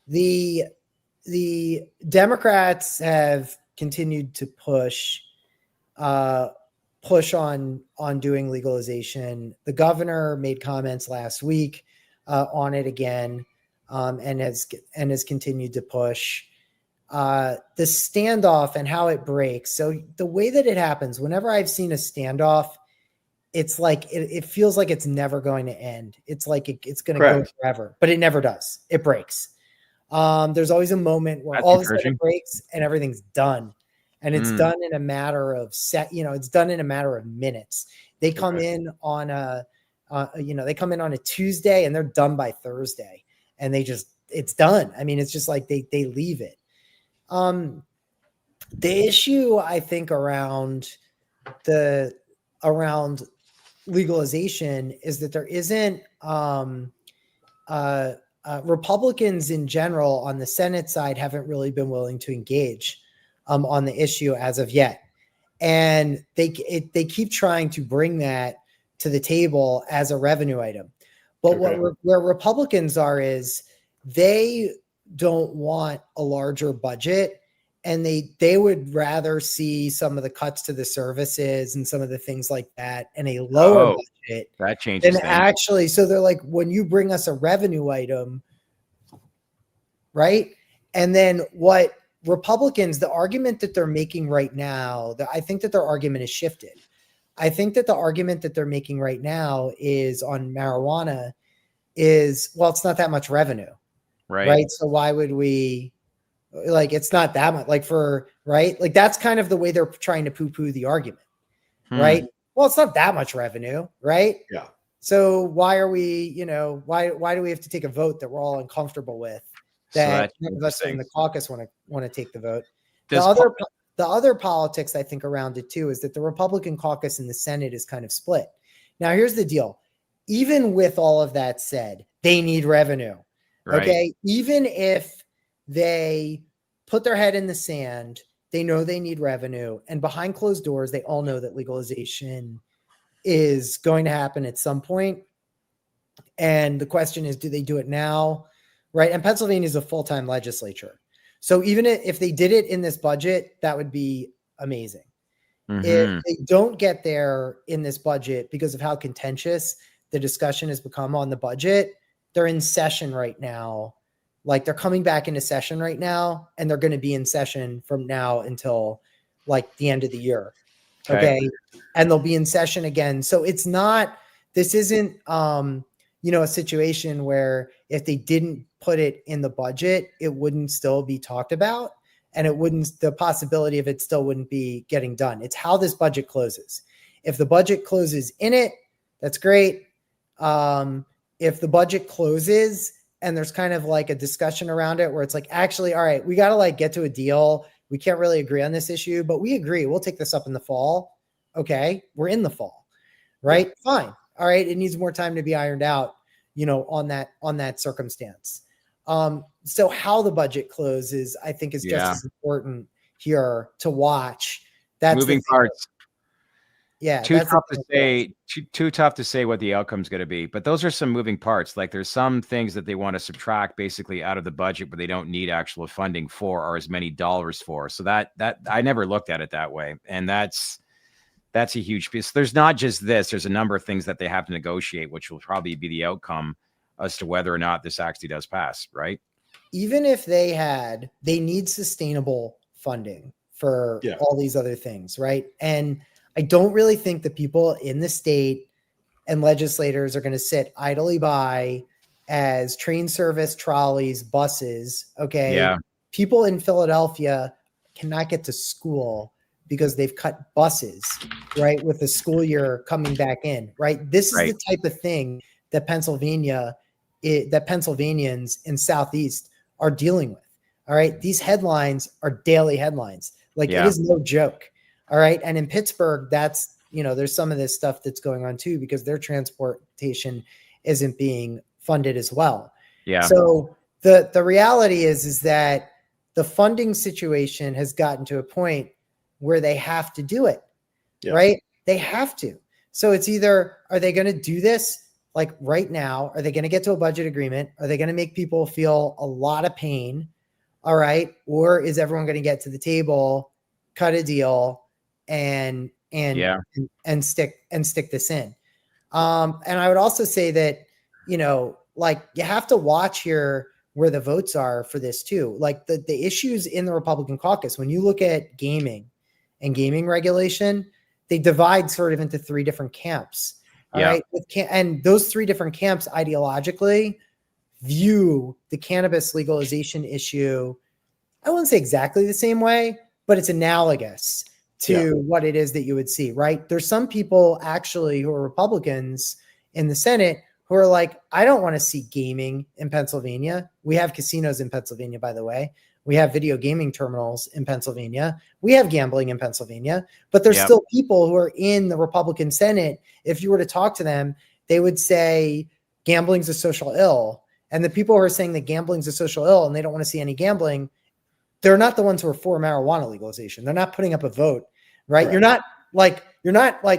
The Democrats have continued to push on doing legalization. The governor made comments last week on it again, and has continued to push. The standoff and how it breaks. So the way that it happens, whenever I've seen a standoff, it's like it feels like it's never going to end. It's like it's going to go forever, but it never does. It breaks. There's always a moment where all of a sudden it breaks and everything's done. And it's done in a matter of it's done in a matter of minutes. They come in on they come in on a Tuesday and they're done by Thursday, and it's done. I mean, it's just like they leave it. The issue, I think, around legalization is that there isn't Republicans in general on the Senate side haven't really been willing to engage on the issue as of yet. And they keep trying to bring that to the table as a revenue item. But where Republicans are is they don't want a larger budget, and they would rather see some of the cuts to the services and some of the things like that and a lower budget. That changes things. Actually, so they're like, when you bring us a revenue item, right? And then what Republicans, the argument that they're making right now, I think that their argument is shifted. I think that the argument that they're making right now is on marijuana is, well, it's not that much revenue. Right. So why would we, like, it's not that much, like, for, right? Like, that's kind of the way they're trying to poo-poo the argument, right? Well, it's not that much revenue, right? Yeah. So why are we, why do we have to take a vote that we're all uncomfortable with? That none of us in the caucus want to take the vote. The other politics, I think, around it too, is that the Republican caucus in the Senate is kind of split. Now, here's the deal. Even with all of that said, they need revenue. Right. Okay. Even if they put their head in the sand, they know they need revenue. And behind closed doors, they all know that legalization is going to happen at some point. And the question is, do they do it now? Right. And Pennsylvania is a full-time legislature. So even if they did it in this budget, that would be amazing. If they don't get there in this budget because of how contentious the discussion has become on the budget, they're in session right now. Like, they're coming back into session right now, and they're going to be in session from now until like the end of the year. Okay. And they'll be in session again. So this isn't, a situation where if they didn't put it in the budget, it wouldn't still be talked about, and the possibility of it still wouldn't be getting done. It's how this budget closes. If the budget closes in it, that's great. If the budget closes and there's kind of like a discussion around it where it's like, actually, all right, we got to like get to a deal. We can't really agree on this issue, but we agree. We'll take this up in the fall. Okay. We're in the fall, right? Yeah. Fine. All right. It needs more time to be ironed out, on that circumstance. So how the budget closes, I think, is just as important here to watch. That's moving parts. Yeah. Too tough to say what the outcome is going to be, but those are some moving parts. Like, there's some things that they want to subtract basically out of the budget, but they don't need actual funding for, or as many dollars for. So that I never looked at it that way. And that's a huge piece. There's not just this, there's a number of things that they have to negotiate, which will probably be the outcome as to whether or not this actually does pass, right? Even if they need sustainable funding for all these other things, right? And I don't really think the people in the state and legislators are going to sit idly by as train service, trolleys, buses. Okay. Yeah. People in Philadelphia cannot get to school because they've cut buses, right? With the school year coming back in, right? This is the type of thing that Pennsylvanians in Southeast are dealing with. All right. These headlines are daily headlines. Like, it is no joke. All right. And in Pittsburgh, that's, there's some of this stuff that's going on too, because their transportation isn't being funded as well. Yeah. So the reality is that the funding situation has gotten to a point where they have to do it, right? They have to. So it's either, are they going to do this like right now? Are they going to get to a budget agreement? Are they going to make people feel a lot of pain? All right. Or is everyone going to get to the table, cut a deal, and stick this in? And I would also say that, like, you have to watch here where the votes are for this too. Like, the issues in the Republican caucus, when you look at gaming and gaming regulation, they divide sort of into three different camps. All right. And those three different camps ideologically view the cannabis legalization issue, I wouldn't say exactly the same way, but it's analogous to what it is that you would see, right? There's some people actually who are Republicans in the Senate who are like, I don't want to see gaming in Pennsylvania. We have casinos in Pennsylvania, by the way. We have video gaming terminals in Pennsylvania. We have gambling in Pennsylvania, but there's still people who are in the Republican Senate. If you were to talk to them, they would say gambling's a social ill. And the people who are saying that gambling's a social ill and they don't want to see any gambling, they're not the ones who are for marijuana legalization. They're not putting up a vote, right? You're not like,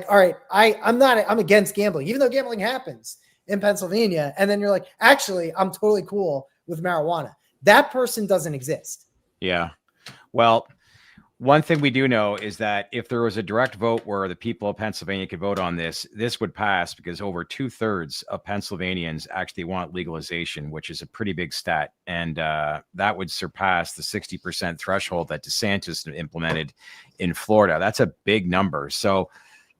all right, I'm against gambling, even though gambling happens in Pennsylvania. And then you're like, actually, I'm totally cool with marijuana. That person doesn't exist. Yeah. Well, one thing we do know is that if there was a direct vote where the people of Pennsylvania could vote on this, this would pass because over 2/3 of Pennsylvanians actually want legalization, which is a pretty big stat. And that would surpass the 60% threshold that DeSantis implemented in Florida. That's a big number. So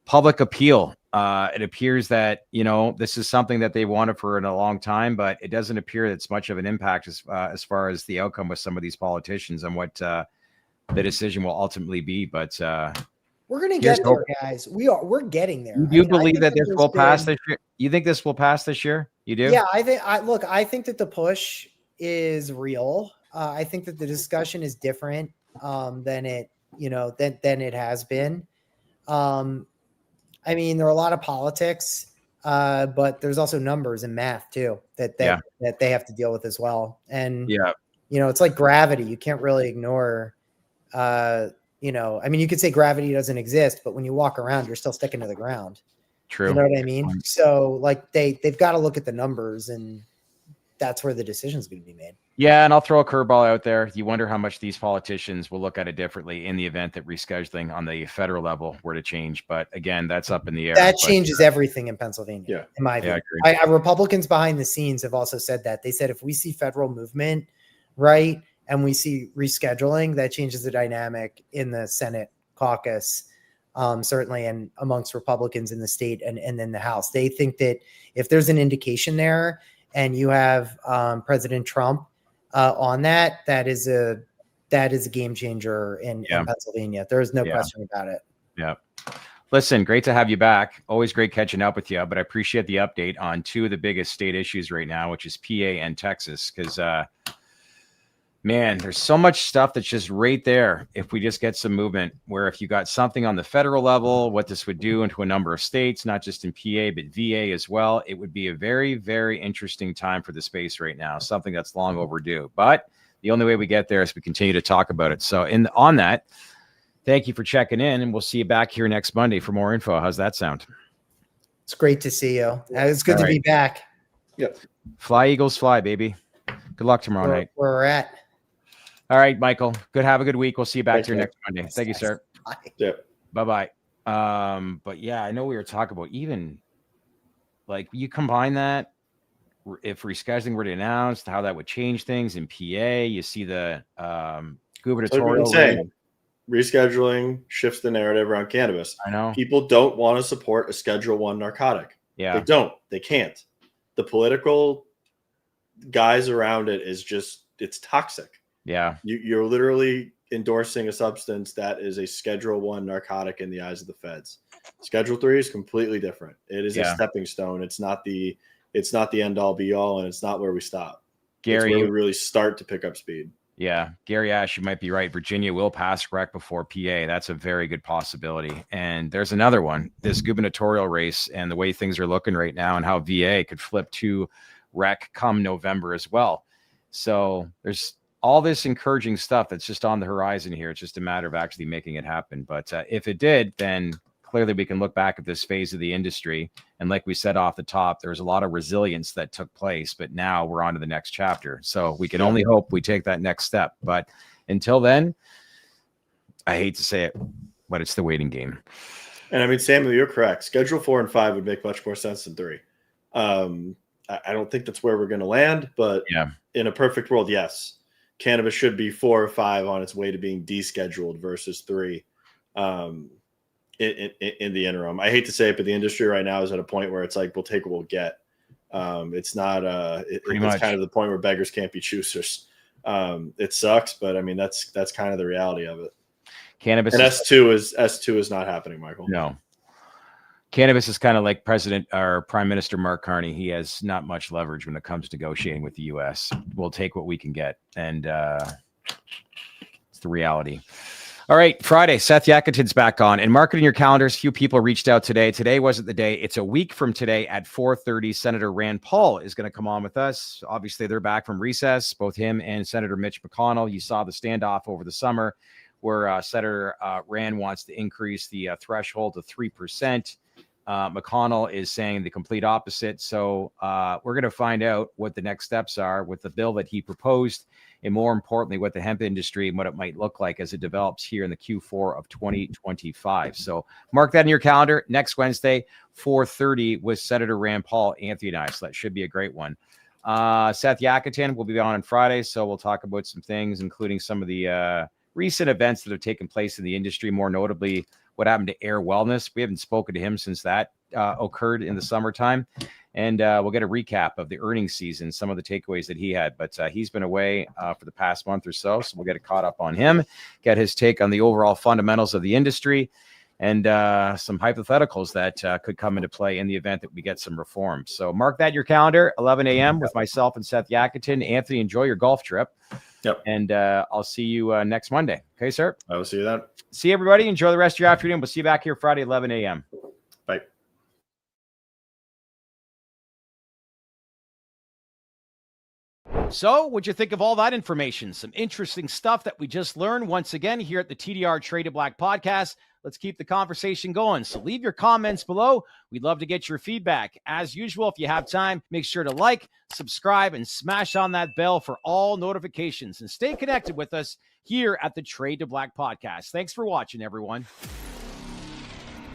public appeal. It appears that, this is something that they wanted for in a long time, but it doesn't appear it's much of an impact as far as the outcome with some of these politicians and what the decision will ultimately be. But we're going to get there, guys. We're getting there. You believe that this will pass this year? You think this will pass this year? You do? Yeah, I think that the push is real. I think that the discussion is different than it has been. I mean, there are a lot of politics, but there's also numbers and math too that they have to deal with as well. And it's like gravity. You can't really ignore. I mean, you could say gravity doesn't exist, but when you walk around, you're still sticking to the ground. True. You know what I mean? So like they've got to look at the numbers, and that's where the decision is going to be made. Yeah, and I'll throw a curveball out there. You wonder how much these politicians will look at it differently in the event that rescheduling on the federal level were to change. But again, that's up in the air. That changes everything in Pennsylvania. Yeah, in my view. I agree. Republicans behind the scenes have also said that. They said if we see federal movement, right, and we see rescheduling, that changes the dynamic in the Senate caucus, certainly, and amongst Republicans in the state and in the House. They think that if there's an indication there and you have President Trump on that is a game changer in Pennsylvania. There is no question about it. Yeah. Listen, great to have you back. Always great catching up with you, but I appreciate the update on two of the biggest state issues right now, which is PA and Texas, because man, there's so much stuff that's just right there. If we just get some movement, where if you got something on the federal level, what this would do into a number of states, not just in PA, but VA as well, it would be a very, very interesting time for the space right now, something that's long overdue. But the only way we get there is we continue to talk about it. So on that, thank you for checking in, and we'll see you back here next Monday for more info. How's that sound? It's great to see you. It's good to be back. Yep. Fly, Eagles, fly, baby. Good luck tomorrow night. Where we're at. All right, Michael. Have a good week. We'll see you back here next Monday. Thank you, sir. Yep. Bye-bye. But yeah, I know we were talking about even like you combine that if rescheduling were to announce how that would change things in PA. You see the gubernatorial rescheduling shifts the narrative around cannabis. I know people don't want to support a Schedule I narcotic. Yeah, they can't. The political guys around it it's toxic. Yeah, you're literally endorsing a substance that is a Schedule I narcotic in the eyes of the feds. Schedule III is completely different. It is a stepping stone. It's not the end all be all, and it's not where we stop. Gary, it's where we really start to pick up speed. Yeah, Gary Ash, you might be right. Virginia will pass rec before PA. That's a very good possibility. And there's another one, this gubernatorial race and the way things are looking right now and how VA could flip to rec come November as well. So there's all this encouraging stuff that's just on the horizon here. It's just a matter of actually making it happen. But if it did, then clearly we can look back at this phase of the industry. And like we said off the top, there's a lot of resilience that took place, but now we're on to the next chapter. So we can only hope we take that next step. But until then, I hate to say it, but it's the waiting game. And I mean, Samuel, you're correct. Schedule 4 and 5 would make much more sense than 3. I don't think that's where we're going to land, but in a perfect world, yes. Cannabis should be 4 or 5 on its way to being descheduled versus 3 in the interim. I hate to say it, but the industry right now is at a point where it's like, we'll take what we'll get. It's not it's kind of the point where beggars can't be choosers. It sucks, but I mean, that's kind of the reality of it. Cannabis and S2 is not happening, Michael. No. Cannabis is kind of like President or Prime Minister Mark Carney. He has not much leverage when it comes to negotiating with the U.S. We'll take what we can get, and it's the reality. All right, Friday, Seth Yakutin's back on. And marketing your calendars, few people reached out today. Today wasn't the day. It's a week from today at 4:30. Senator Rand Paul is going to come on with us. Obviously, they're back from recess, both him and Senator Mitch McConnell. You saw the standoff over the summer where Senator Rand wants to increase the threshold to 3%. McConnell is saying the complete opposite. So we're going to find out what the next steps are with the bill that he proposed, and more importantly, what the hemp industry and what it might look like as it develops here in the Q4 of 2025. So mark that in your calendar. Next Wednesday, 4:30 with Senator Rand Paul, Anthony and I. So that should be a great one. Seth Yakutin will be on Friday. So we'll talk about some things, including some of the recent events that have taken place in the industry, more notably what happened to Air Wellness. We haven't spoken to him since that occurred in the summertime. And we'll get a recap of the earnings season, some of the takeaways that he had. But he's been away for the past month or so. So we'll get it caught up on him, get his take on the overall fundamentals of the industry, and some hypotheticals that could come into play in the event that we get some reform. So mark that in your calendar, 11 a.m. with myself and Seth Yakutin. Anthony, enjoy your golf trip. Yep. And I'll see you next Monday. Okay, sir? I will see you then. See everybody. Enjoy the rest of your afternoon. We'll see you back here Friday, 11 a.m. Bye. So what'd you think of all that information? Some interesting stuff that we just learned once again here at the TDR Trade Black podcast. Let's keep the conversation going. So leave your comments below. We'd love to get your feedback. As usual, if you have time, make sure to like, subscribe, and smash on that bell for all notifications. And stay connected with us here at the Trade to Black podcast. Thanks for watching, everyone.